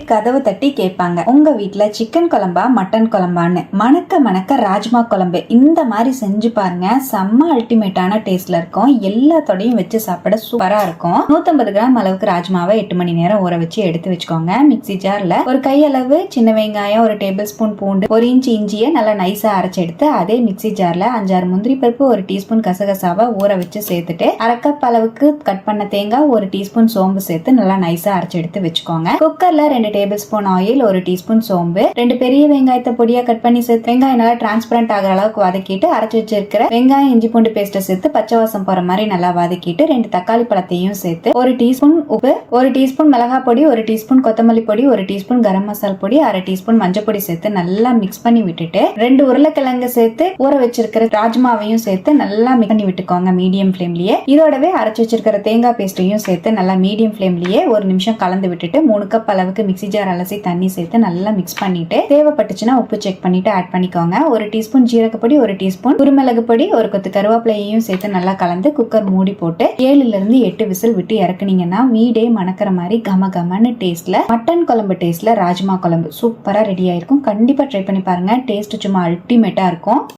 கதவை தட்டி கேட்பாங்க, உங்க வீட்டுல சிக்கன் குழம்பா மட்டன் குழம்பான்னு. மணக்க மணக்க ராஜ்மா குழம்பு இந்த மாதிரி செஞ்சு பாருங்க, செம்ம அல்டிமேட்டான டேஸ்ட்ல இருக்கும். எல்லாத்தோடையும் வச்சு சாப்பிட சூப்பரா இருக்கும். 150 கிராம் அளவுக்கு ராஜ்மாவை 8 மணி நேரம் ஊற வச்சு எடுத்து வச்சுக்கோங்க. மிக்ஸி ஜார்ல ஒரு கையளவு சின்ன வெங்காயம், 1 டேபிள் ஸ்பூன் பூண்டு, 1 இன்ச் இஞ்சியை நல்லா நைஸா அரைச்சு எடுத்து அதே மிக்ஸி ஜார்ல 5-6 முந்திரி பருப்பு, 1 டீஸ்பூன் கசகசாவை ஊற வச்சு சேர்த்துட்டு 1/2 கப் அளவுக்கு கட் பண்ண தேங்காய், 1 டீஸ்பூன் சோம்பு சேர்த்து நல்லா நைஸா அரைச்சு எடுத்து வச்சுக்கோங்க. குக்கர்ல 2 டேபிள் ஸ்பூன் ஆயில், 1 டீஸ்பூன் சோம்பு, 2 பெரிய வெங்காயத்தை பொடியா கட் பண்ணி சேர்த்து வெங்காயம் நல்லா டிரான்ஸ்பரண்ட் ஆகிற அளவுக்கு வதக்கிட்டு அரைச்சு வச்சிருக்கிற வெங்காயம் இஞ்சி பூண்டு பேஸ்ட்டை சேர்த்து பச்சை வாசம் போற மாதிரி நல்லா வதக்கிட்டு 2 தக்காளி பழத்தையும் சேர்த்து 1 டீஸ்பூன் உப்பு, 1 டீஸ்பூன் மிளகாய் பொடி, 1 டீஸ்பூன் கொத்தமல்லி பொடி, 1 டீஸ்பூன் கரம் மசாலா பொடி, 1/2 டீஸ்பூன் மஞ்சள் பொடி சேர்த்து நல்லா மிக்ஸ் பண்ணி விட்டுட்டு 2 உருளைக்கிழங்கு சேர்த்து ஊற வச்சிருக்கிற ராஜ்மாவையும் சேர்த்து நல்லா மிக்ஸ் பண்ணி விட்டுக்கோங்க மீடியம் ஃபிளேம்லயே. இதோடவே அரைச்சு வச்சிருக்கிற தேங்காய் பேஸ்ட்டையும் சேர்த்து நல்லா மீடியம் ஃபிளேம்லயே 1 நிமிஷம் கலந்து விட்டுட்டு 3 கப் அளவுக்கு மிக்ஸி ஜார் அலசி தண்ணி சேர்த்து நல்லா மிக்ஸ் பண்ணிட்டு தேவைப்பட்டுச்சுன்னா உப்பு செக் பண்ணிட்டு ஆட் பண்ணிக்கோங்க. 1 டீஸ்பூன் ஜீரகப்பொடி, 1 டீஸ்பூன் குருமிளகு பொடி, 1 கொத்து கருவேப்பிலையும் சேர்த்து நல்லா கலந்து குக்கர் மூடி போட்டு 7-8 விசில் விட்டு இறக்குனீங்கன்னா வீடே மணக்கிற மாதிரி கம கமன்னு டேஸ்ட்ல மட்டன் குழம்பு டேஸ்ட்ல ராஜ்மா குழம்பு சூப்பரா ரெடி ஆயிருக்கும். கண்டிப்பா ட்ரை பண்ணி பாருங்க. டேஸ்ட் சும்மா அல்டிமேட்டா இருக்கும்.